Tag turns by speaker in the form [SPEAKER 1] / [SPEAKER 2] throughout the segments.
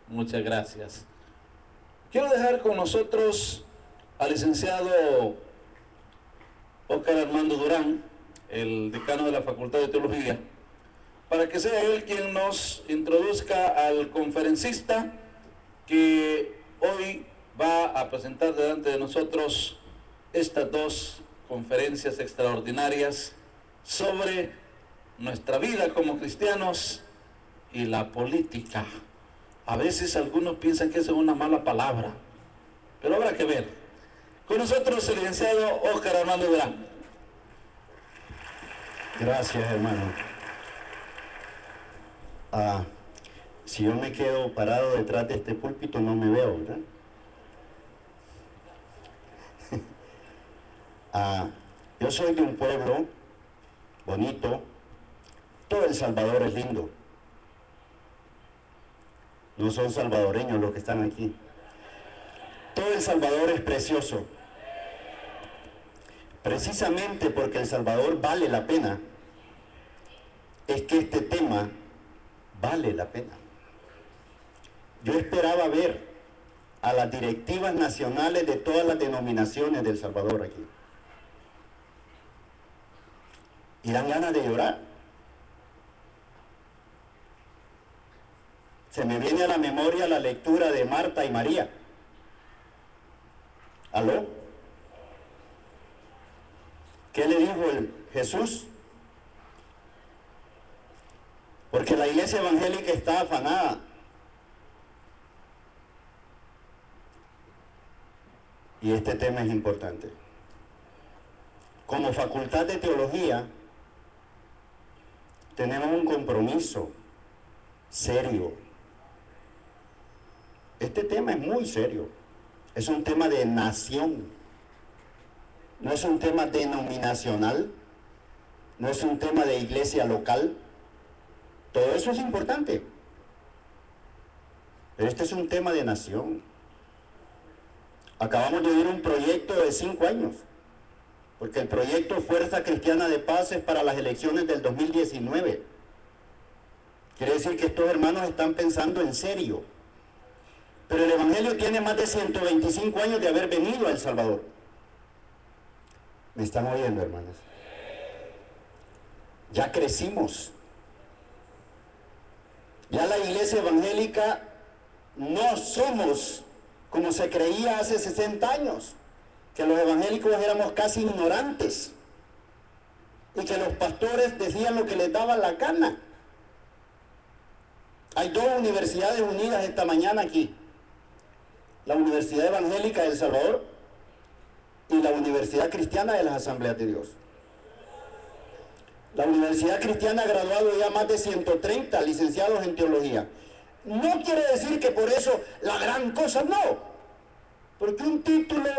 [SPEAKER 1] Muchas gracias. Quiero dejar con nosotros al licenciado Óscar Armando Durán, el decano de la Facultad de Teología, para que sea él quien nos introduzca al conferencista que hoy va a presentar delante de nosotros estas dos conferencias extraordinarias sobre nuestra vida como cristianos y la política. A veces algunos piensan que eso es una mala palabra, pero habrá que ver. Con nosotros el licenciado Óscar Armando Durán.
[SPEAKER 2] Gracias, hermano. Si yo me quedo parado detrás de este púlpito no me veo, ¿verdad? Yo soy de un pueblo bonito. Todo El Salvador es lindo. No son salvadoreños los que están aquí. Todo El Salvador es precioso. Precisamente porque El Salvador vale la pena, es que este tema vale la pena. Yo esperaba ver a las directivas nacionales de todas las denominaciones de El Salvador aquí. Y dan ganas de llorar. Se me viene a la memoria la lectura de Marta y María. ¿Aló? ¿Qué le dijo Jesús? Porque la iglesia evangélica está afanada. Y este tema es importante. Como Facultad de Teología, tenemos un compromiso serio. Este tema es muy serio. Es un tema de nación. No es un tema denominacional. No es un tema de iglesia local. Todo eso es importante. Pero este es un tema de nación. Acabamos de oír un proyecto de 5 años. Porque el proyecto Fuerza Cristiana de Paz es para las elecciones del 2019. Quiere decir que estos hermanos están pensando en serio. Pero el Evangelio tiene más de 125 años de haber venido a El Salvador. ¿Me están oyendo, hermanos? Ya crecimos. Ya la iglesia evangélica no somos como se creía hace 60 años, que los evangélicos éramos casi ignorantes y que los pastores decían lo que les daba la gana. Hay 2 universidades unidas esta mañana aquí. La Universidad Evangélica de El Salvador y la Universidad Cristiana de las Asambleas de Dios. La Universidad Cristiana ha graduado ya más de 130 licenciados en teología. No quiere decir que por eso la gran cosa, no. Porque un título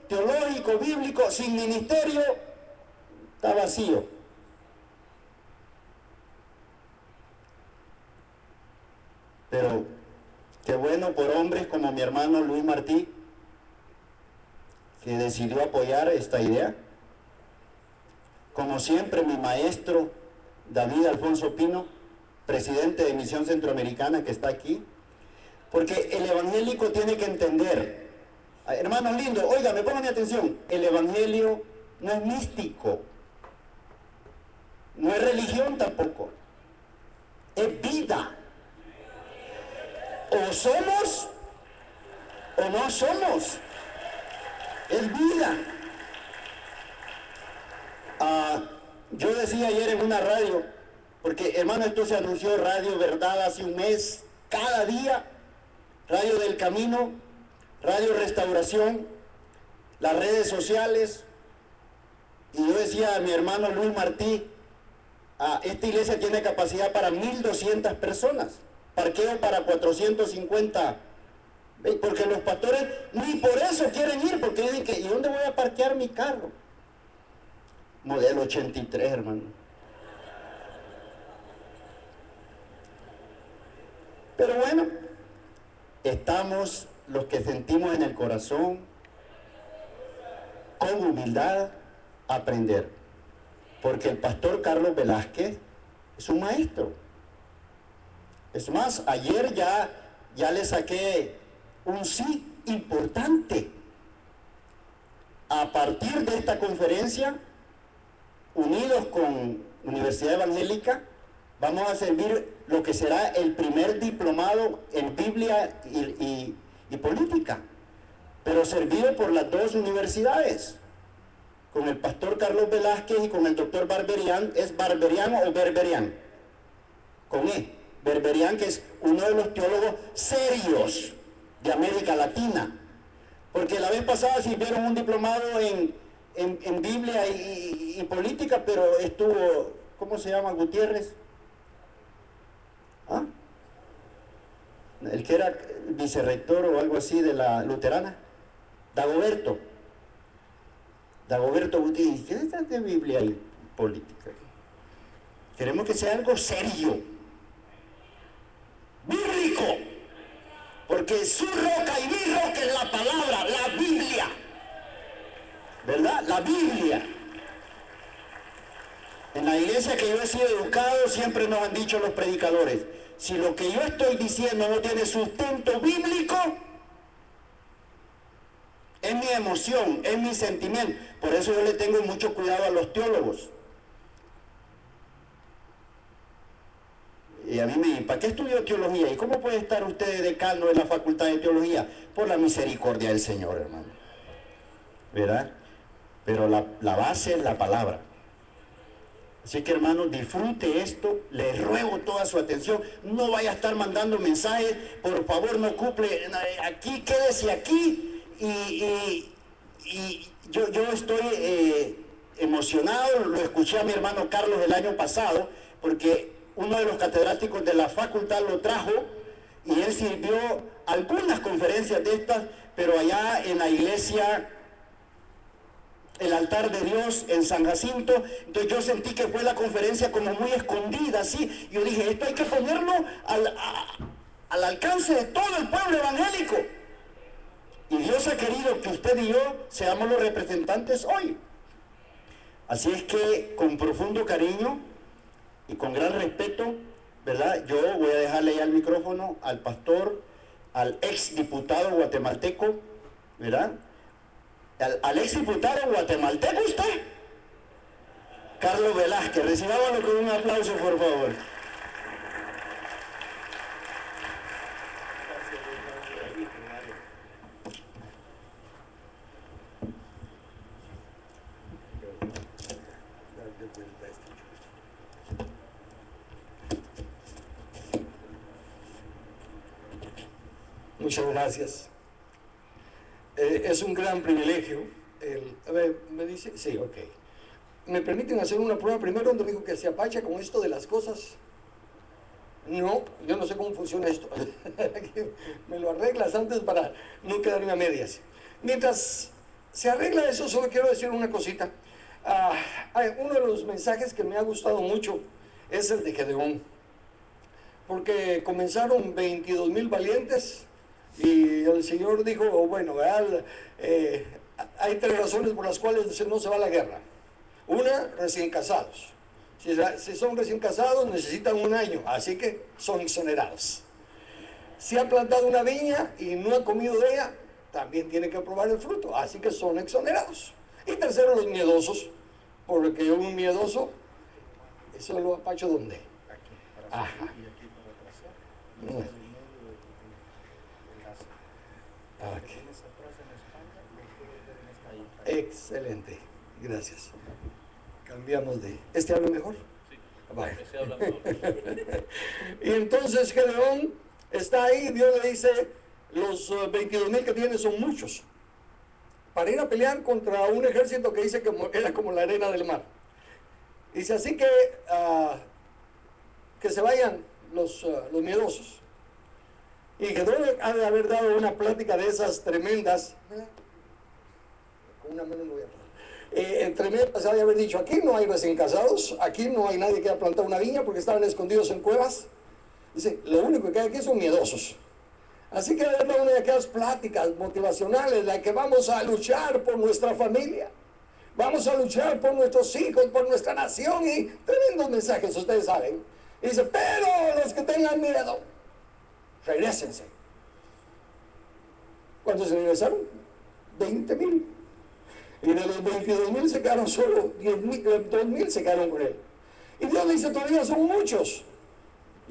[SPEAKER 2] teológico, bíblico, sin ministerio, está vacío. Pero qué bueno por hombres como mi hermano Luis Martí, que decidió apoyar esta idea. Como siempre, mi maestro David Alfonso Pino, presidente de Misión Centroamericana, que está aquí. Porque el evangélico tiene que entender, hermanos lindos, oigan, me pongan mi atención, el evangelio no es místico, no es religión tampoco, es vida. O somos o no somos, es vida. Yo decía ayer en una radio, porque hermano, esto se anunció Radio Verdad hace un mes, cada día, Radio del Camino, Radio Restauración, las redes sociales, y yo decía a mi hermano Luis Martí, esta iglesia tiene capacidad para 1.200 personas, parqueo para 450, porque los pastores ni por eso quieren ir, porque dicen que ¿y dónde voy a parquear mi carro? Modelo 83, hermano. Pero bueno, estamos los que sentimos en el corazón, con humildad, aprender. Porque el pastor Carlos Velázquez es un maestro. Es más, ayer ya ya le saqué un sí importante. A partir de esta conferencia, unidos con Universidad Evangélica, vamos a servir lo que será el primer diplomado en Biblia y política, pero servido por las dos universidades, con el pastor Carlos Velázquez y con el doctor Barberian. ¿Es Barberian o Berberian? Con E. Berberian, que es uno de los teólogos serios de América Latina, porque la vez pasada sirvieron un diplomado en Biblia y política, pero estuvo, ¿cómo se llama? Gutiérrez. ¿Ah? El que era vicerrector o algo así de la luterana. Dagoberto Gutiérrez. ¿Qué es de Biblia y política? Queremos que sea algo serio, bíblico, porque su roca y mi roca es la palabra, la Biblia, ¿verdad? La Biblia. En la iglesia que yo he sido educado siempre nos han dicho los predicadores: si lo que yo estoy diciendo no tiene sustento bíblico, es mi emoción, es mi sentimiento. Por eso yo le tengo mucho cuidado a los teólogos. Y a mí me dicen: ¿para qué estudió teología? ¿Y cómo puede estar usted decano en la facultad de teología? Por la misericordia del Señor, hermano, ¿verdad? Pero la base es la palabra. Así que, hermano, disfrute esto, le ruego toda su atención. No vaya a estar mandando mensajes: por favor, no cumple aquí, quédese aquí. Y yo estoy emocionado. Lo escuché a mi hermano Carlos el año pasado, porque uno de los catedráticos de la facultad lo trajo, y él sirvió algunas conferencias de estas, pero allá en la iglesia El Altar de Dios en San Jacinto. Entonces yo sentí que fue la conferencia como muy escondida, así. Yo dije: esto hay que ponerlo al alcance de todo el pueblo evangélico. Y Dios ha querido que usted y yo seamos los representantes hoy. Así es que, con profundo cariño y con gran respeto, ¿verdad?, yo voy a dejarle ya el micrófono al pastor, al ex diputado guatemalteco, ¿verdad? Al ex diputado guatemalteco, usted, Carlos Velázquez. Recibámoslo con un aplauso, por favor.
[SPEAKER 3] Muchas gracias. Es un gran privilegio. A ver, ¿me dice? Sí, ok. ¿Me permiten hacer una prueba primero? Un domingo que se apacha con esto de las cosas. No, yo no sé cómo funciona esto. Me lo arreglas antes para no quedarme a medias. Mientras se arregla eso, solo quiero decir una cosita. Uno de los mensajes que me ha gustado mucho es el de Gedeón. Porque comenzaron 22,000 valientes. Y el Señor dijo: bueno, hay 3 razones por las cuales no se va a la guerra. Una, recién casados. Si son recién casados, necesitan 1 año, así que son exonerados. Si ha plantado una viña y no ha comido de ella, también tiene que probar el fruto, así que son exonerados. Y tercero, los miedosos, porque un miedoso, eso lo apacho ¿dónde?
[SPEAKER 4] Aquí, para
[SPEAKER 3] Ajá.
[SPEAKER 4] y aquí para atrás.
[SPEAKER 3] Okay. Excelente, gracias. Cambiamos de... ¿Este habla mejor?
[SPEAKER 1] Sí,
[SPEAKER 3] vale.
[SPEAKER 1] ese habla mejor.
[SPEAKER 3] Y entonces Gedeón está ahí. Dios le dice: los 22,000 que tiene son muchos para ir a pelear contra un ejército que dice que era como la arena del mar. Dice: así que se vayan los miedosos. Y Gedeón ha de haber dado una plática de esas tremendas. Con una mano no voy a hablar. Tremendas, ha de haber dicho: aquí no hay recién casados, aquí no hay nadie que haya plantado una viña porque estaban escondidos en cuevas. Dice: lo único que hay aquí son miedosos. Así que ha de haber dado una de aquellas pláticas motivacionales, la que vamos a luchar por nuestra familia, vamos a luchar por nuestros hijos, por nuestra nación, y tremendos mensajes, ustedes saben. Y dice: pero los que tengan miedo, regrésense, ¿Cuántos se regresaron? 20,000. Y de los 22,000 se quedaron solo 2,000 se quedaron con él. Y Dios dice, todavía son muchos.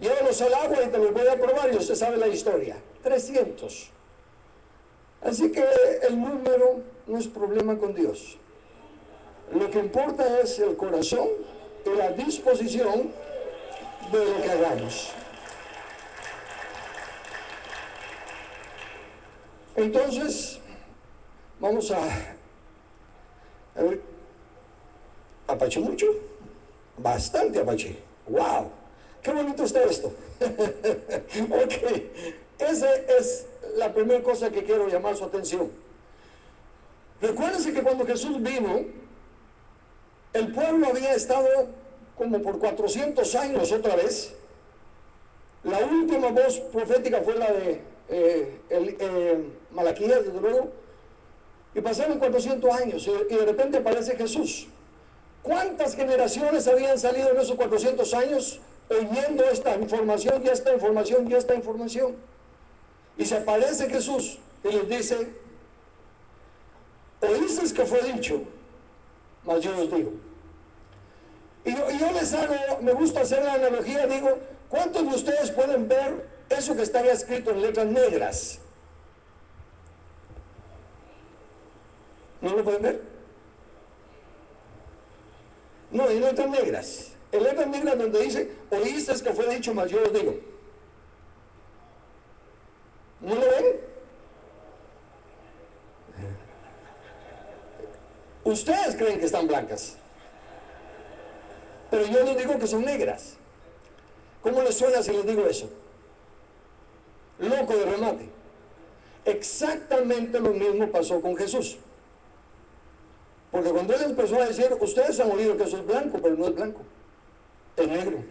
[SPEAKER 3] Llévalos al agua y te los voy a probar, y usted sabe la historia. 300. Así que el número no es problema con Dios. Lo que importa es el corazón y la disposición de lo que hagamos. Entonces, vamos a ver, apaché mucho, bastante apaché. ¡Wow! ¡Qué bonito está esto! Ok, esa es la primera cosa que quiero llamar su atención. Recuérdense que cuando Jesús vino, el pueblo había estado como por 400 años otra vez. La última voz profética fue la de Malaquías, desde luego, y pasaron 400 años y de repente aparece Jesús. ¿Cuántas generaciones habían salido en esos 400 años oyendo esta información y esta información y esta información? Y se aparece Jesús y les dice, oísteis que fue dicho, mas yo os digo. Y yo les hago, me gusta hacer la analogía, digo, ¿cuántos de ustedes pueden ver eso que estaría escrito en letras negras? ¿No lo pueden ver? No, en letras negras. En letras negras donde dice, oíste que fue dicho, mas yo os digo. ¿No lo ven? Ustedes creen que están blancas, pero yo les digo que son negras. ¿Cómo les suena si les digo eso? Loco de remate. Exactamente lo mismo pasó con Jesús. Porque cuando él empezó a decir, ustedes han oído que eso es blanco, pero no es blanco, es negro.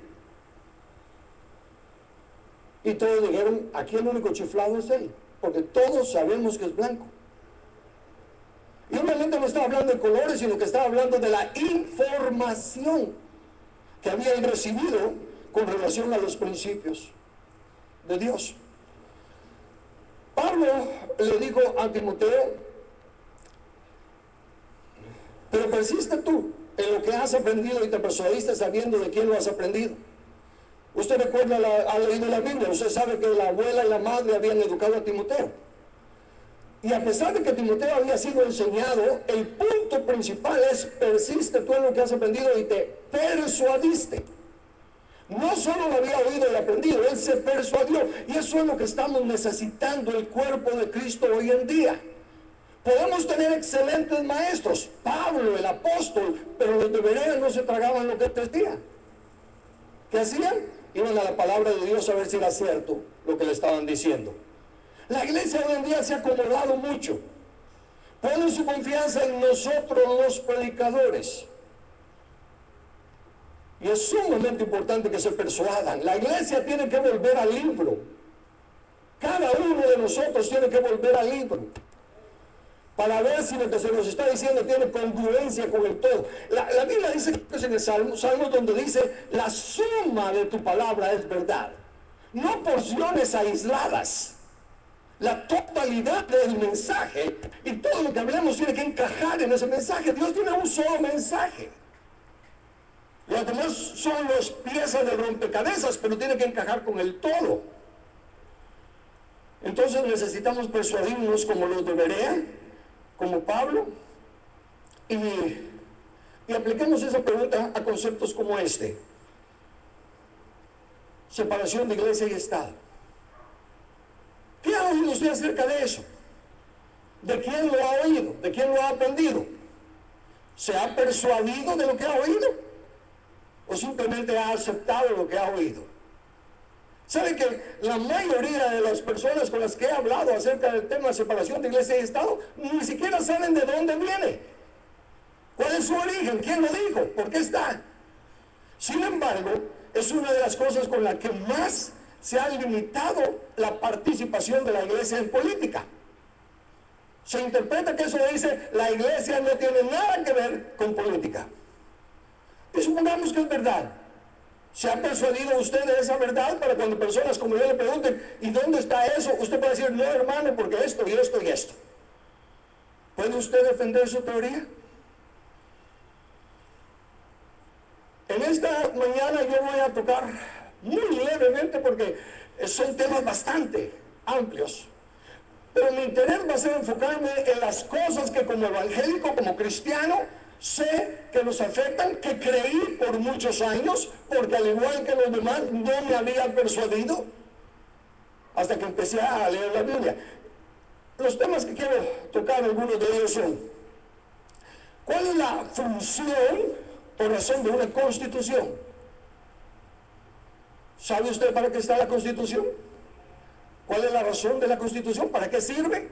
[SPEAKER 3] Y todos dijeron, aquí el único chiflado es él, porque todos sabemos que es blanco. Y obviamente no estaba hablando de colores, sino que estaba hablando de la información que habían recibido con relación a los principios de Dios. Pablo le dijo a Timoteo, pero persiste tú en lo que has aprendido y te persuadiste sabiendo de quién lo has aprendido. Usted recuerda, ha leído la Biblia, usted sabe que la abuela y la madre habían educado a Timoteo. Y a pesar de que Timoteo había sido enseñado, el punto principal es persiste tú en lo que has aprendido y te persuadiste. No solo lo había oído y aprendido, él se persuadió. Y eso es lo que estamos necesitando el cuerpo de Cristo hoy en día. Podemos tener excelentes maestros, Pablo, el apóstol, pero los de Berea no se tragaban lo que él decía. ¿Qué hacían? Iban a la palabra de Dios a ver si era cierto lo que le estaban diciendo. La iglesia hoy en día se ha acomodado mucho. Ponen su confianza en nosotros los predicadores. Y es sumamente importante que se persuadan. La iglesia tiene que volver al libro. Cada uno de nosotros tiene que volver al libro, para ver si lo que se nos está diciendo tiene congruencia con el todo. La Biblia dice que es en el Salmos donde dice, la suma de tu palabra es verdad. No porciones aisladas. La totalidad del mensaje y todo lo que hablemos tiene que encajar en ese mensaje. Dios tiene un solo mensaje. Los demás son las piezas de rompecabezas, pero tiene que encajar con el todo. Entonces necesitamos persuadirnos como los de Berea, como Pablo, y apliquemos esa pregunta a conceptos como este: separación de iglesia y Estado. ¿Qué ha oído usted acerca de eso? ¿De quién lo ha oído? ¿De quién lo ha aprendido? ¿Se ha persuadido de lo que ha oído? ¿O simplemente ha aceptado lo que ha oído? ¿Sabe que la mayoría de las personas con las que he hablado acerca del tema de separación de iglesia y Estado ni siquiera saben de dónde viene? ¿Cuál es su origen? ¿Quién lo dijo? ¿Por qué está? Sin embargo, es una de las cosas con las que más se ha limitado la participación de la iglesia en política. Se interpreta que eso dice, la iglesia no tiene nada que ver con política. Y supongamos que es verdad. ¿Se ha persuadido usted de esa verdad para cuando personas como yo le pregunten, ¿y dónde está eso? Usted puede decir, no, hermano, porque esto y esto y esto. ¿Puede usted defender su teoría? En esta mañana yo voy a tocar muy levemente porque son temas bastante amplios. Pero mi interés va a ser enfocarme en las cosas que como evangélico, como cristiano, sé que nos afectan, que creí por muchos años, porque al igual que los demás no me había persuadido hasta que empecé a leer la Biblia. Los temas que quiero tocar, algunos de ellos son: ¿cuál es la función o razón de una constitución? ¿Sabe usted para qué está la constitución? ¿Cuál es la razón de la constitución? ¿Para qué sirve?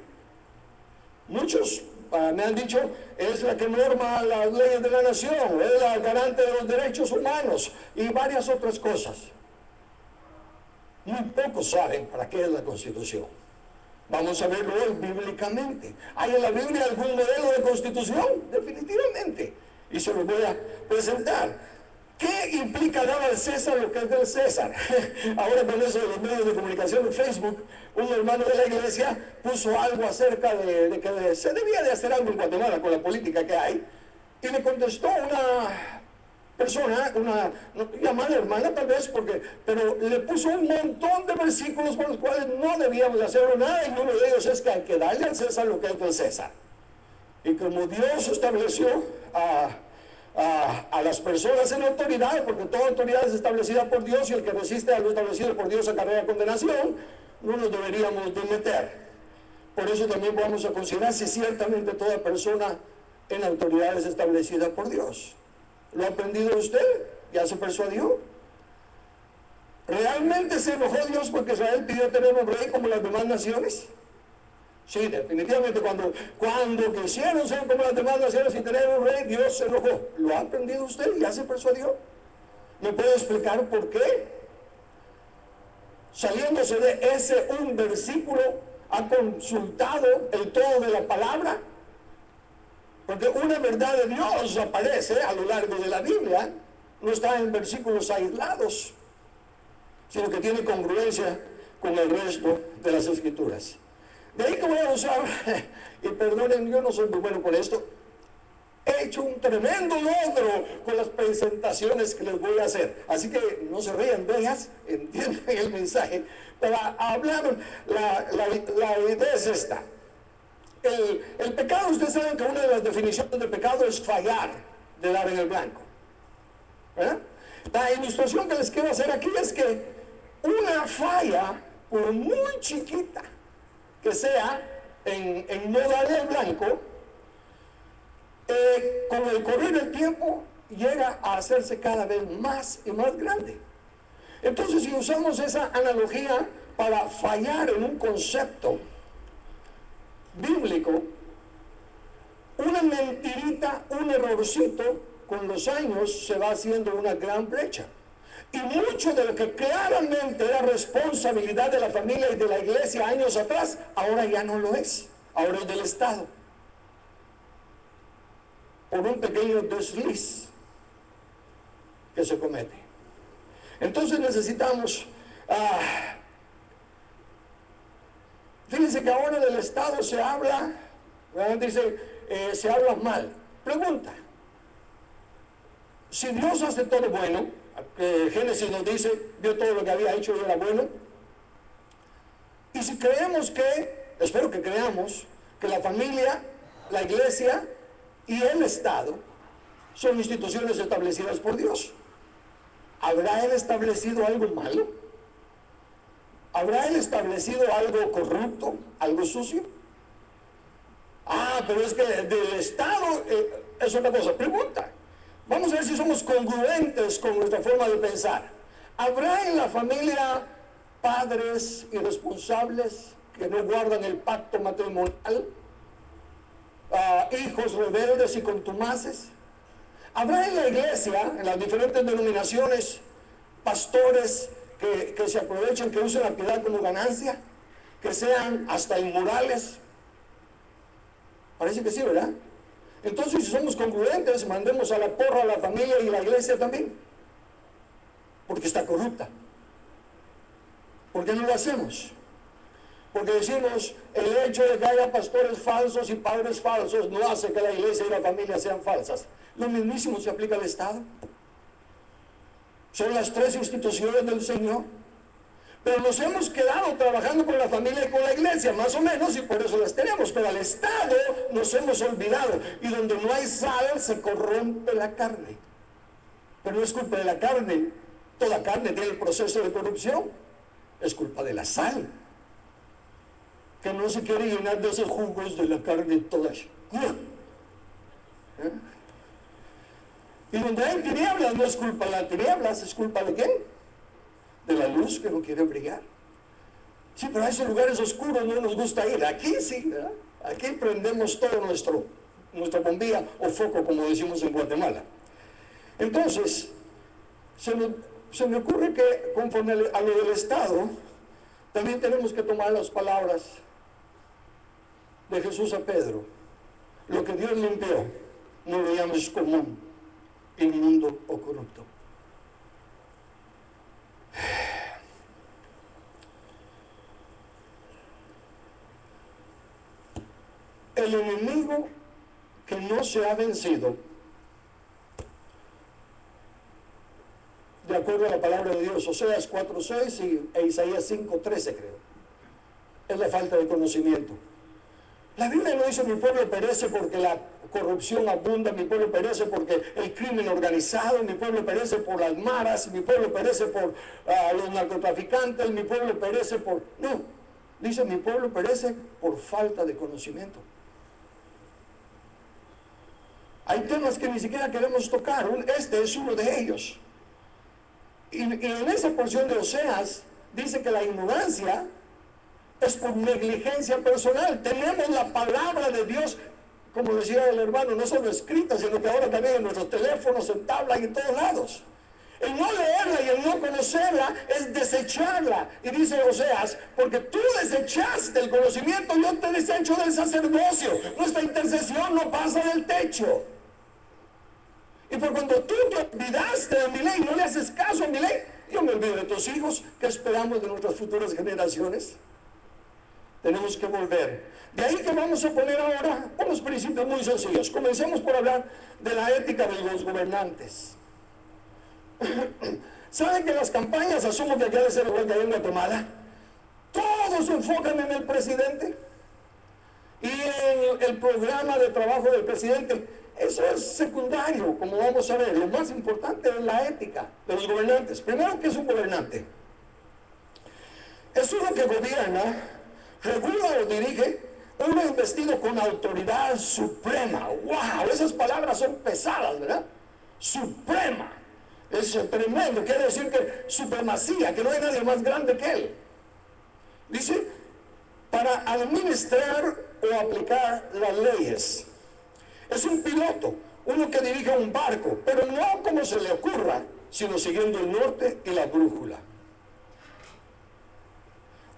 [SPEAKER 3] Muchos me han dicho, es la que norma las leyes de la nación, es la garante de los derechos humanos y varias otras cosas. Muy pocos saben para qué es la constitución. Vamos a verlo hoy bíblicamente. ¿Hay en la Biblia algún modelo de constitución? Definitivamente. Y se los voy a presentar. ¿Qué implica dar al César lo que es del César? Ahora con eso de los medios de comunicación de Facebook, un hermano de la iglesia puso algo acerca de que se debía de hacer algo en Guatemala con la política que hay. Y le contestó una persona, una llamada hermana tal vez, pero le puso un montón de versículos por los cuales no debíamos hacerlo nada, y uno de ellos es que hay que darle al César lo que es del César. Y como Dios estableció a las personas en autoridad, porque toda autoridad es establecida por Dios, y el que resiste a lo establecido por Dios acarrea condenación, no nos deberíamos de meter. Por eso también vamos a considerar si ciertamente toda persona en autoridad es establecida por Dios. ¿Lo ha aprendido usted? ¿Ya se persuadió? ¿Realmente se enojó Dios porque Israel pidió tener un rey como las demás naciones? Sí, definitivamente cuando quisieron ser como las demás naciones y tener un rey, Dios se enojó. ¿Lo ha aprendido usted? ¿Ya se persuadió? ¿Me puede explicar por qué? Saliéndose de ese un versículo, ¿ha consultado el todo de la palabra? Porque una verdad de Dios aparece a lo largo de la Biblia, no está en versículos aislados, sino que tiene congruencia con el resto de las Escrituras. De ahí que voy a usar, y perdonen, yo no soy muy bueno por esto, he hecho un tremendo logro con las presentaciones que les voy a hacer. Así que no se rían de ellas, entienden el mensaje. Para hablar, la idea es esta. El pecado, ustedes saben que una de las definiciones de pecado es fallar, de dar en el blanco. La ilustración que les quiero hacer aquí es que una falla, por muy chiquita que sea, en no darle el blanco, con el correr del tiempo llega a hacerse cada vez más y más grande. Entonces, si usamos esa analogía para fallar en un concepto bíblico, una mentirita, un errorcito, con los años se va haciendo una gran brecha. Y mucho de lo que claramente era responsabilidad de la familia y de la iglesia años atrás, ahora ya no lo es. Ahora es del Estado. Por un pequeño desliz que se comete. Entonces necesitamos... fíjense que ahora del Estado se habla, dice, se habla mal. Pregunta, si Dios hace todo bueno, Génesis nos dice, vio todo lo que había hecho y era bueno, y si creemos que, espero que creamos, que la familia, la iglesia y el Estado son instituciones establecidas por Dios, ¿habrá Él establecido algo malo? ¿Habrá Él establecido algo corrupto, algo sucio? Pero es que del Estado es otra cosa. Pregunta. Vamos a ver si somos congruentes con nuestra forma de pensar. ¿Habrá en la familia padres irresponsables que no guardan el pacto matrimonial? ¿Hijos rebeldes y contumaces? ¿Habrá en la iglesia, en las diferentes denominaciones, pastores que se aprovechen, que usen la piedad como ganancia, que sean hasta inmorales? Parece que sí, ¿verdad? Entonces, si somos congruentes, mandemos a la porra a la familia y la iglesia también. Porque está corrupta. ¿Por qué no lo hacemos? Porque decimos, el hecho de que haya pastores falsos y padres falsos no hace que la iglesia y la familia sean falsas. Lo mismísimo se aplica al Estado. Son las tres instituciones del Señor. Pero nos hemos quedado trabajando con la familia y con la iglesia, más o menos, y por eso las tenemos. Pero al Estado nos hemos olvidado. Y donde no hay sal, se corrompe la carne. Pero no es culpa de la carne. Toda carne tiene el proceso de corrupción. Es culpa de la sal, que no se quiere llenar de esos jugos de la carne toda. Y donde hay tinieblas, no es culpa de las tinieblas, es culpa de ¿quién? De la luz que no quiere brillar. Sí, pero a esos lugares oscuros no nos gusta ir. Aquí sí, ¿verdad? Aquí prendemos todo nuestra bombilla o foco, como decimos en Guatemala. Entonces, se me ocurre que conforme a lo del Estado, también tenemos que tomar las palabras de Jesús a Pedro. Lo que Dios limpió, no lo llames común, inmundo o corrupto. El enemigo que no se ha vencido, de acuerdo a la palabra de Dios, Oseas 4:6 e Isaías 5:13, creo, es la falta de conocimiento. La Biblia no dice mi pueblo perece porque la corrupción abunda, mi pueblo perece porque el crimen organizado, mi pueblo perece por las maras, mi pueblo perece por los narcotraficantes, mi pueblo perece por... No, dice mi pueblo perece por falta de conocimiento. Hay temas que ni siquiera queremos tocar, este es uno de ellos. Y en esa porción de Oseas dice que la ignorancia es por negligencia personal. Tenemos la palabra de Dios, como decía el hermano, no solo escrita, sino que ahora también en nuestros teléfonos, en tablas y en todos lados. El no leerla y el no conocerla es desecharla. Y dice Oseas, porque tú desechaste el conocimiento, yo te desecho del sacerdocio. Nuestra intercesión no pasa del techo. Y por cuando tú te olvidaste de mi ley, no le haces caso a mi ley, yo me olvido de tus hijos. ¿Qué esperamos de nuestras futuras generaciones? Tenemos que volver. De ahí que vamos a poner ahora unos principios muy sencillos. Comencemos por hablar de la ética de los gobernantes. ¿Saben que las campañas, asumo que acá de ser igual que hay en Guatemala, todos se enfocan en el presidente y en el programa de trabajo del presidente? Eso es secundario, como vamos a ver. Lo más importante es la ética de los gobernantes. Primero, ¿qué es un gobernante? Es uno que gobierna, regula o dirige, uno investido con autoridad suprema. ¡Wow! Esas palabras son pesadas, ¿verdad? Suprema. Es tremendo. Quiere decir que supremacía, que no hay nadie más grande que él. Dice, para administrar o aplicar las leyes. Es un piloto, uno que dirige un barco, pero no como se le ocurra, sino siguiendo el norte y la brújula.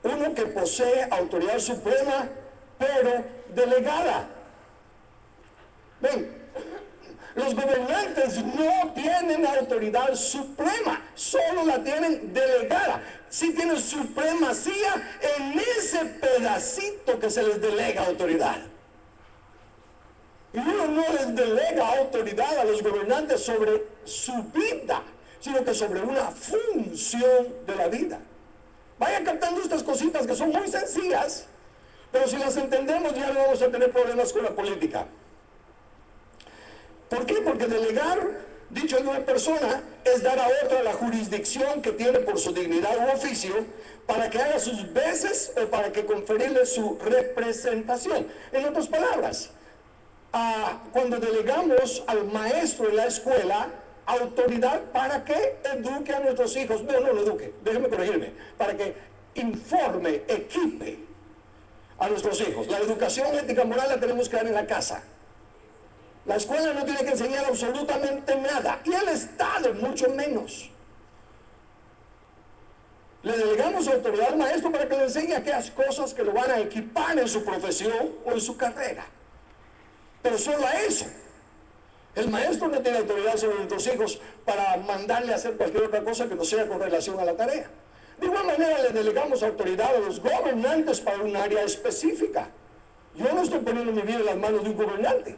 [SPEAKER 3] Uno que posee autoridad suprema, pero delegada. Ven, los gobernantes no tienen autoridad suprema, solo la tienen delegada. Sí tienen supremacía en ese pedacito que se les delega autoridad. Y uno no les delega autoridad a los gobernantes sobre su vida, sino que sobre una función de la vida. Vaya captando estas cositas que son muy sencillas, pero si las entendemos ya no vamos a tener problemas con la política. ¿Por qué? Porque delegar, dicho de una persona, es dar a otra la jurisdicción que tiene por su dignidad u oficio para que haga sus veces o para que conferirle su representación. En otras palabras, cuando delegamos al maestro en la escuela autoridad para que eduque a nuestros hijos, no eduque, déjeme corregirme, para que informe, equipe a nuestros hijos. La educación ética moral la tenemos que dar en la casa. La escuela no tiene que enseñar absolutamente nada, y el Estado mucho menos. Le delegamos autoridad al maestro para que le enseñe aquellas cosas que lo van a equipar en su profesión o en su carrera. Pero solo a eso. El maestro no tiene autoridad sobre nuestros hijos para mandarle a hacer cualquier otra cosa que no sea con relación a la tarea. De igual manera le delegamos autoridad a los gobernantes para un área específica. Yo no estoy poniendo mi vida en las manos de un gobernante,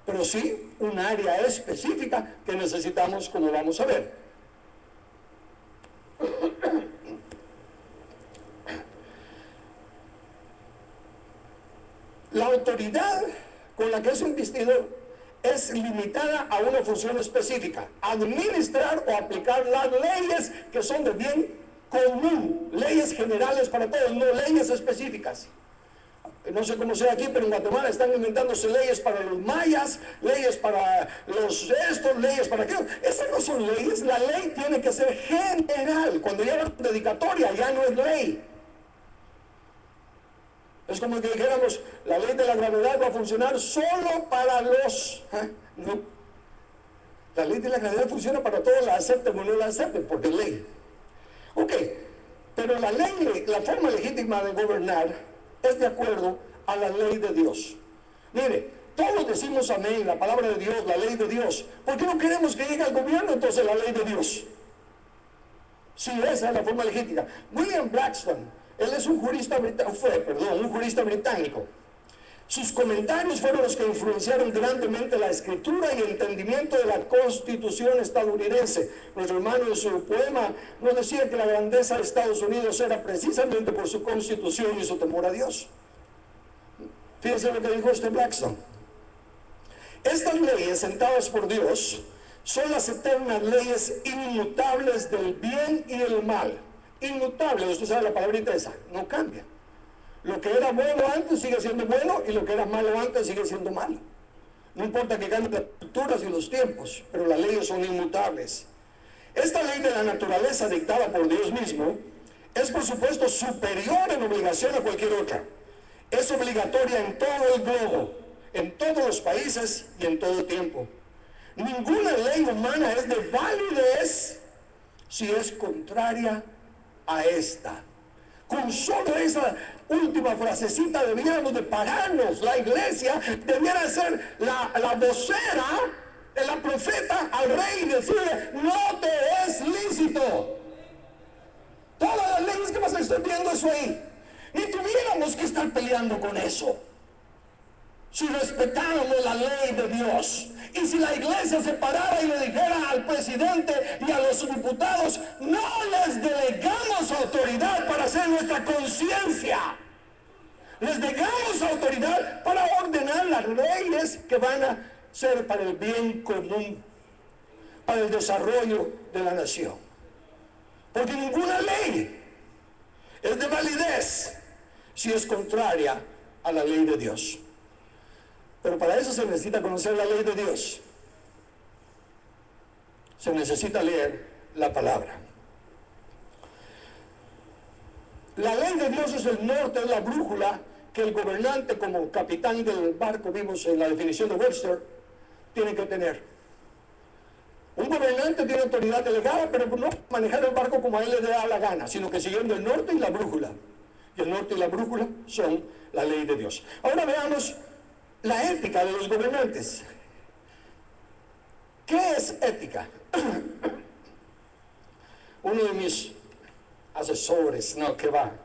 [SPEAKER 3] pero sí un área específica que necesitamos, como vamos a ver. La autoridad con la que es investido es limitada a una función específica: administrar o aplicar las leyes que son de bien común, leyes generales para todos, no leyes específicas. No sé cómo sea aquí, pero en Guatemala están inventándose leyes para los mayas, leyes para los estos, leyes para aquellos. Esas no son leyes. La ley tiene que ser general. Cuando ya la dedicatoria ya no es ley. Es como que dijéramos, la ley de la gravedad va a funcionar solo para los... No. La ley de la gravedad funciona para todos, la acepten o no la acepten, porque es ley. Ok, pero la ley, la forma legítima de gobernar es de acuerdo a la ley de Dios. Mire, todos decimos amén, la palabra de Dios, la ley de Dios. ¿Por qué no queremos que llegue al gobierno entonces la ley de Dios? Sí, esa es la forma legítima. William Blackstone, él es un jurista británico. Sus comentarios fueron los que influenciaron grandemente la escritura y el entendimiento de la Constitución estadounidense. Nuestro hermano en su poema nos decía que la grandeza de Estados Unidos era precisamente por su Constitución y su temor a Dios. Fíjense lo que dijo este Blackstone. Estas leyes sentadas por Dios son las eternas leyes inmutables del bien y el mal. Inmutables, usted sabe la palabrita esa, no cambia. Lo que era bueno antes sigue siendo bueno y lo que era malo antes sigue siendo malo. No importa que cambien las culturas y los tiempos, pero las leyes son inmutables. Esta ley de la naturaleza dictada por Dios mismo es por supuesto superior en obligación a cualquier otra. Es obligatoria en todo el globo, en todos los países y en todo tiempo. Ninguna ley humana es de validez si es contraria a esta. Con solo esa última frasecita debiéramos de pararnos. La iglesia debiera ser la vocera de la profeta al rey y decirle: no te es lícito. Todas las leyes que vas a estar viendo eso ahí, ni tuviéramos que estar peleando con eso si respetáramos la ley de Dios. Y si la iglesia se parara y le dijera al presidente y a los diputados: no les delegamos autoridad para hacer nuestra conciencia, les delegamos autoridad para ordenar las leyes que van a ser para el bien común, para el desarrollo de la nación. Porque ninguna ley es de validez si es contraria a la ley de Dios. Pero para eso se necesita conocer la ley de Dios. Se necesita leer la palabra. La ley de Dios es el norte, es la brújula que el gobernante, como capitán del barco, vimos en la definición de Webster, tiene que tener. Un gobernante tiene autoridad delegada, pero no manejar el barco como a él le da la gana, sino que siguiendo el norte y la brújula. Y el norte y la brújula son la ley de Dios. Ahora veamos la ética de los gobernantes. ¿Qué es ética? Uno de mis asesores,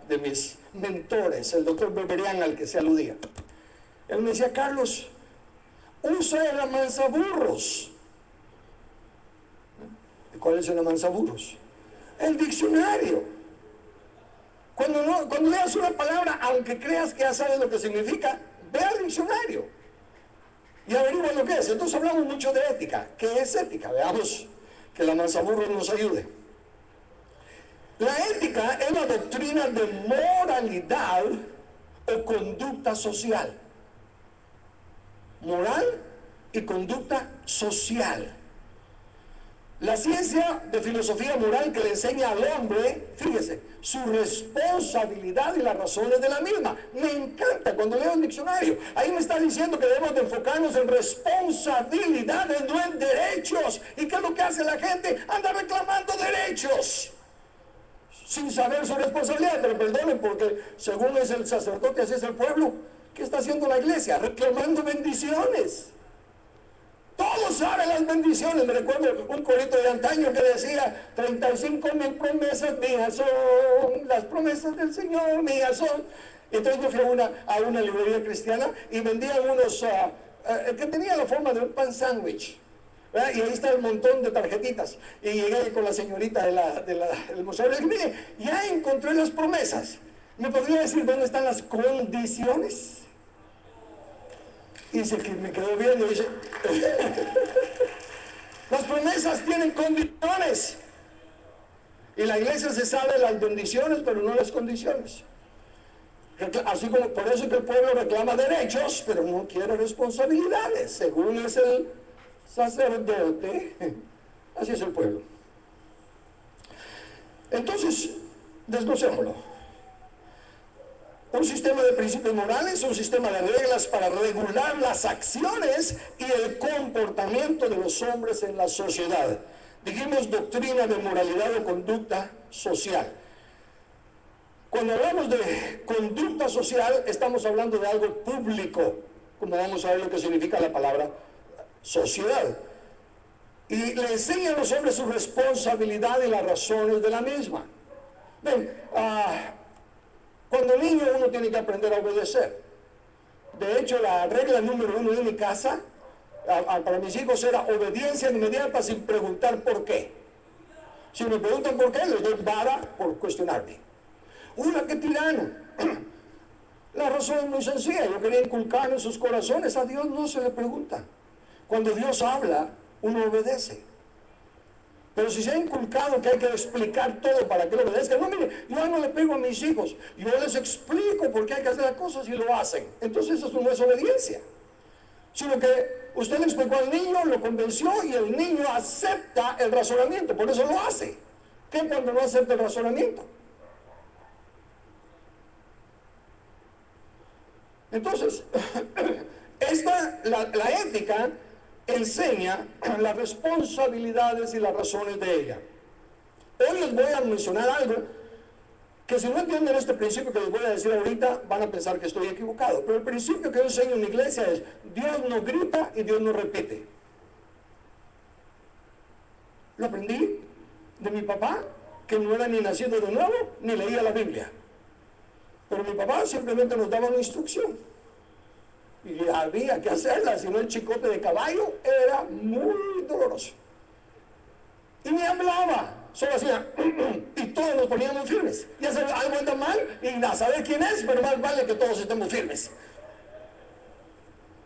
[SPEAKER 3] de mis mentores, el doctor Beberian, al que se aludía, él me decía: Carlos, usa el amansaburros. ¿Cuál es el amansaburros? El diccionario. Cuando leas una palabra, aunque creas que ya sabes lo que significa, ve al diccionario y averigua lo que es. Entonces hablamos mucho de ética. ¿Qué es ética? Veamos que la amansaburros nos ayude. La ética es la doctrina de moralidad o conducta social. Moral y conducta social. La ciencia de filosofía moral que le enseña al hombre, fíjese, su responsabilidad y las razones de la misma. Me encanta cuando leo el diccionario. Ahí me está diciendo que debemos de enfocarnos en responsabilidades, no en derechos. ¿Y qué es lo que hace la gente? Anda reclamando derechos sin saber su responsabilidad. Pero perdonen, porque según es el sacerdote, así es el pueblo. ¿Qué está haciendo la iglesia? Reclamando bendiciones. Todos saben las bendiciones. Me recuerdo un corito de antaño que decía: 35,000 promesas mías son, las promesas del Señor mías son. Entonces yo fui a una librería cristiana y vendían unos que tenían la forma de un pan sándwich, ¿verdad? Y ahí está el montón de tarjetitas. Y llegué con la señorita del museo y le dije: mire, ya encontré las promesas. ¿Me podría decir dónde están las condiciones? Y dice que me quedó viendo y dice: las promesas tienen condiciones. Y la iglesia se sabe las bendiciones, pero no las condiciones. Así como por eso que el pueblo reclama derechos, pero no quiere responsabilidades. Según es el sacerdote, así es el pueblo. Entonces, desglosémoslo. Un sistema de principios morales, un sistema de reglas para regular las acciones y el comportamiento de los hombres en la sociedad. Dijimos doctrina de moralidad o conducta social. Cuando hablamos de conducta social, estamos hablando de algo público, como vamos a ver lo que significa la palabra sociedad. Y le enseña a los hombres su responsabilidad y las razones de la misma. Ven, cuando niño uno tiene que aprender a obedecer. De hecho, la regla número 1 de mi casa, para mis hijos, era obediencia inmediata sin preguntar por qué. Si me preguntan por qué, les doy vara por cuestionarme. ¡Una, qué tirano! La razón es muy sencilla. Yo quería inculcar en sus corazones: a Dios no se le pregunta. Cuando Dios habla, uno obedece. Pero si se ha inculcado que hay que explicar todo para que lo obedezcan, no, mire, yo no le pego a mis hijos, yo les explico por qué hay que hacer las cosas y lo hacen. Entonces eso no es obediencia, sino que usted le explicó al niño, lo convenció y el niño acepta el razonamiento, por eso lo hace. ¿Qué cuando no acepta el razonamiento? Entonces, la ética enseña las responsabilidades y las razones de ella. Hoy les voy a mencionar algo que, si no entienden este principio que les voy a decir ahorita, van a pensar que estoy equivocado. Pero el principio que yo enseño en la iglesia es: Dios no grita y Dios no repite. Lo aprendí de mi papá, que no era ni nacido de nuevo, ni leía la Biblia. Pero mi papá simplemente nos daba una instrucción. Y había que hacerla, si no el chicote de caballo era muy doloroso. Y me hablaba, solo hacía y todos nos poníamos firmes. Ya se algo anda mal y a saber quién es, pero más vale que todos estemos firmes.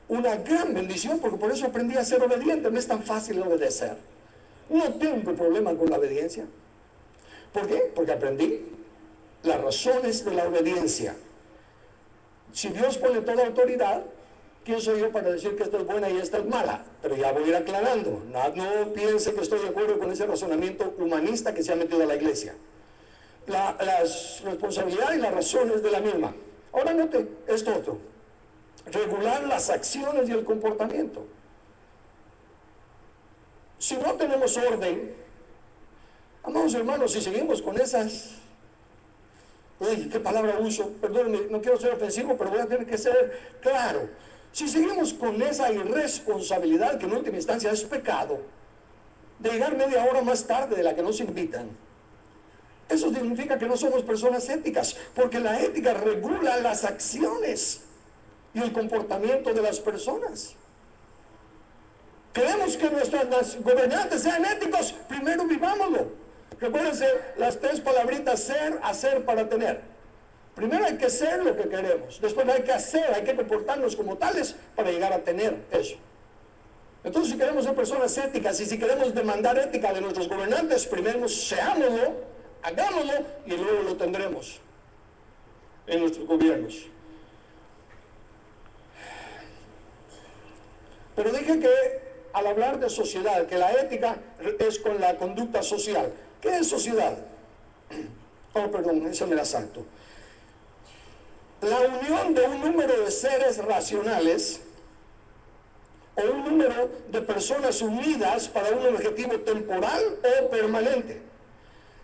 [SPEAKER 3] Una gran bendición, porque por eso aprendí a ser obediente. No es tan fácil obedecer. No tengo problema con la obediencia. ¿Por qué? Porque aprendí las razones de la obediencia. Si Dios pone toda autoridad, ¿quién soy yo para decir que esta es buena y esta es mala? Pero ya voy a ir aclarando. No piense que estoy de acuerdo con ese razonamiento humanista que se ha metido a la iglesia. Las responsabilidades y las razones de la misma. Ahora note esto otro: regular las acciones y el comportamiento. Si no tenemos orden, amados hermanos, si seguimos con esas... Uy, ¿qué palabra uso? Perdónenme, no quiero ser ofensivo, pero voy a tener que ser claro. Si seguimos con esa irresponsabilidad, que en última instancia es pecado, de llegar media hora más tarde de la que nos invitan, eso significa que no somos personas éticas, porque la ética regula las acciones y el comportamiento de las personas. Queremos que nuestros gobernantes sean éticos, primero vivámoslo. Recuérdense las 3 palabritas: ser, hacer, para tener. Primero hay que ser lo que queremos, después hay que hacer, hay que comportarnos como tales para llegar a tener eso. Entonces, si queremos ser personas éticas y si queremos demandar ética de nuestros gobernantes, primero seámoslo, hagámoslo y luego lo tendremos en nuestros gobiernos. Pero dije que al hablar de sociedad, que la ética es con la conducta social. ¿Qué es sociedad? Oh, perdón, eso me la salto. La unión de un número de seres racionales o un número de personas unidas para un objetivo temporal o permanente.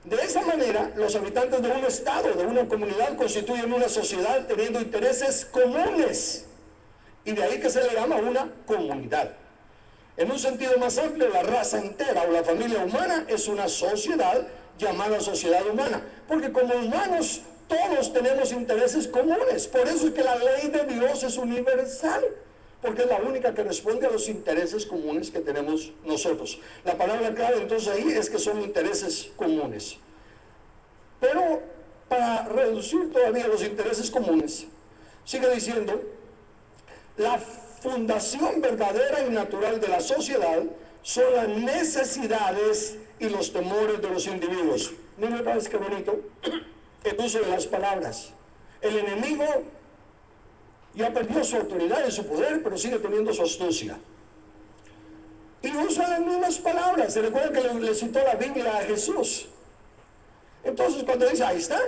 [SPEAKER 3] De esa manera, los habitantes de un estado, de una comunidad, constituyen una sociedad teniendo intereses comunes. Y de ahí que se le llama una comunidad. En un sentido más amplio, la raza entera o la familia humana es una sociedad llamada sociedad humana, porque como humanos todos tenemos intereses comunes. Por eso es que la ley de Dios es universal, porque es la única que responde a los intereses comunes que tenemos nosotros. La palabra clave entonces ahí es que son intereses comunes. Pero para reducir todavía los intereses comunes, sigue diciendo, la fundación verdadera y natural de la sociedad son las necesidades y los temores de los individuos. Miren otra vez qué bonito el uso de las palabras. El enemigo ya perdió su autoridad y su poder, pero sigue teniendo su astucia. Y usa las mismas palabras. Se recuerda que le citó la Biblia a Jesús. Entonces cuando dice, ahí está,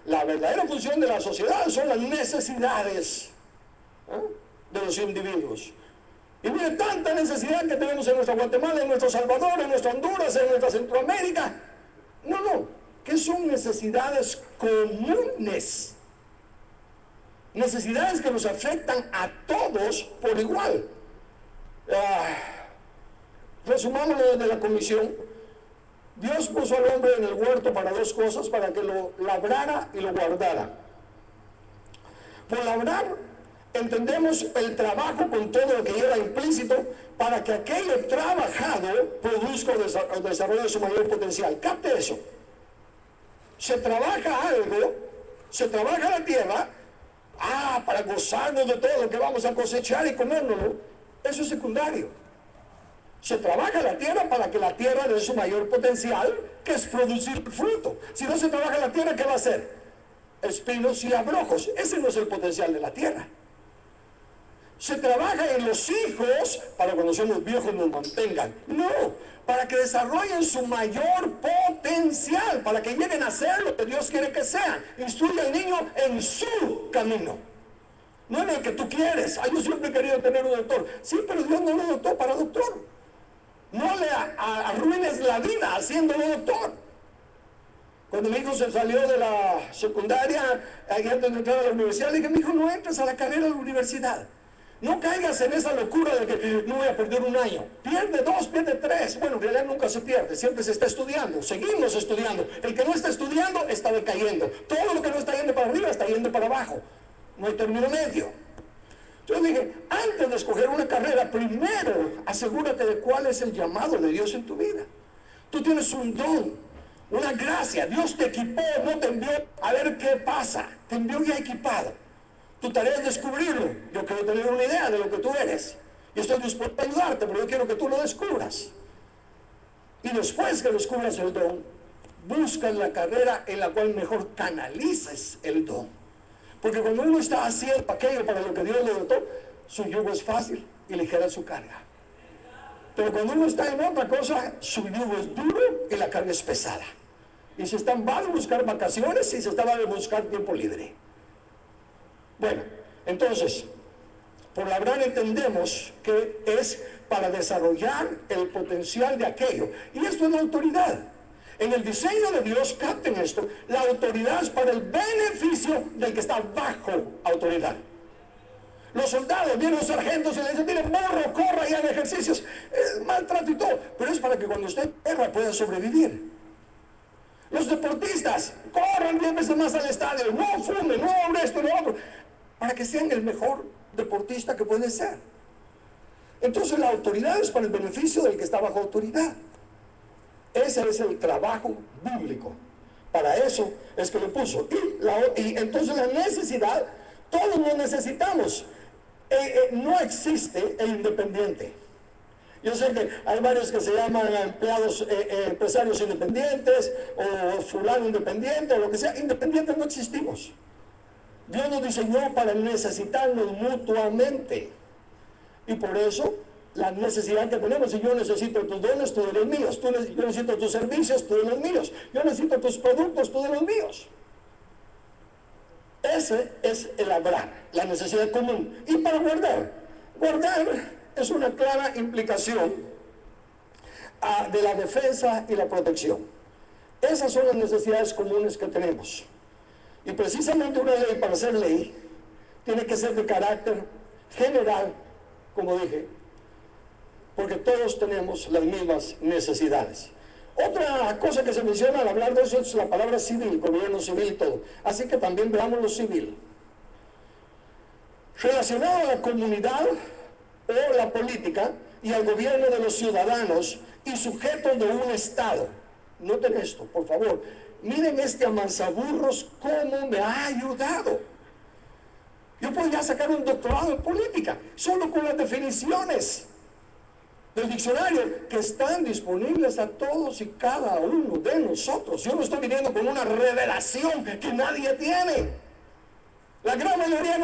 [SPEAKER 3] la verdadera función de la sociedad son las necesidades de los individuos. Y mire, tanta necesidad que tenemos en nuestra Guatemala, en nuestro Salvador, en nuestra Honduras, en nuestra Centroamérica. No, que son necesidades comunes. Necesidades que nos afectan a todos por igual. Resumámoslo desde la comisión. Dios puso al hombre en el huerto para dos cosas, para que lo labrara y lo guardara. Por labrar entendemos el trabajo con todo lo que lleva implícito para que aquello trabajado produzca o desarrolle su mayor potencial. Capte eso. Se trabaja algo, se trabaja la tierra, para gozarnos de todo lo que vamos a cosechar y comérnoslo. Eso es secundario. Se trabaja la tierra para que la tierra dé su mayor potencial, que es producir fruto. Si no se trabaja la tierra, ¿qué va a hacer? Espinos y abrojos. Ese no es el potencial de la tierra. Se trabaja en los hijos para cuando somos viejos nos mantengan. No, para que desarrollen su mayor potencial, para que lleguen a ser lo que Dios quiere que sean. Instruye al niño en su camino, no en el que tú quieres. Yo siempre he querido tener un doctor. Sí, pero Dios no lo dotó para doctor. No le arruines la vida haciéndolo doctor. Cuando mi hijo se salió de la secundaria, antes de entrar a la universidad, le dije, mi hijo, no entres a la carrera de la universidad. No caigas en esa locura de que no voy a perder un año. Pierde 2, pierde 3. Bueno, en realidad nunca se pierde, siempre se está estudiando. Seguimos estudiando. El que no está estudiando está decayendo. Todo lo que no está yendo para arriba está yendo para abajo. No hay término medio. Yo dije, antes de escoger una carrera, primero asegúrate de cuál es el llamado de Dios en tu vida. Tú tienes un don, una gracia. Dios te equipó, no te envió a ver qué pasa. Te envió ya equipado. Tu tarea es descubrirlo. Yo quiero tener una idea de lo que tú eres. Y estoy dispuesto a ayudarte, pero yo quiero que tú lo descubras. Y después que descubras el don, busca la carrera en la cual mejor canalices el don. Porque cuando uno está haciendo aquello para lo que Dios le dotó, su yugo es fácil y ligera su carga. Pero cuando uno está en otra cosa, su yugo es duro y la carga es pesada. Y si están va a buscar vacaciones y se está a buscar tiempo libre. Bueno, entonces, por labrar entendemos que es para desarrollar el potencial de aquello. Y esto es la autoridad. En el diseño de Dios, capten esto, la autoridad es para el beneficio del que está bajo autoridad. Los soldados, vienen los sargentos y le dicen, miren, morro, corra y haga ejercicios, maltrato y todo, pero es para que cuando usted guerra pueda sobrevivir. Los deportistas, corran 10 veces más al estadio, no fumen, no hagan esto, no otro, para que sean el mejor deportista que pueden ser. Entonces la autoridad es para el beneficio del que está bajo autoridad. Ese es el trabajo bíblico. Para eso es que lo puso. Y entonces la necesidad, todos lo necesitamos. No existe el independiente. Yo sé que hay varios que se llaman empresarios independientes o fulano independiente o lo que sea. Independientes no existimos. Dios nos diseñó para necesitarnos mutuamente. Y por eso la necesidad que tenemos, si yo necesito tus dones, tú de los míos. Yo necesito tus servicios, tú de los míos. Yo necesito tus productos, tú de los míos. Ese es el labrar, la necesidad común. Y para guardar es una clara implicación de la defensa y la protección. Esas son las necesidades comunes que tenemos. Y precisamente una ley, para ser ley, tiene que ser de carácter general, como dije, porque todos tenemos las mismas necesidades. Otra cosa que se menciona al hablar de eso es la palabra civil, gobierno civil y todo. Así que también veamos lo civil. Relacionado a la comunidad o la política y al gobierno de los ciudadanos y sujetos de un Estado. Noten esto, por favor. Miren este amansaburros cómo me ha ayudado. Yo podría sacar un doctorado en política solo con las definiciones del diccionario que están disponibles a todos y cada uno de nosotros. Yo no estoy viniendo con una revelación que nadie tiene. La gran mayoría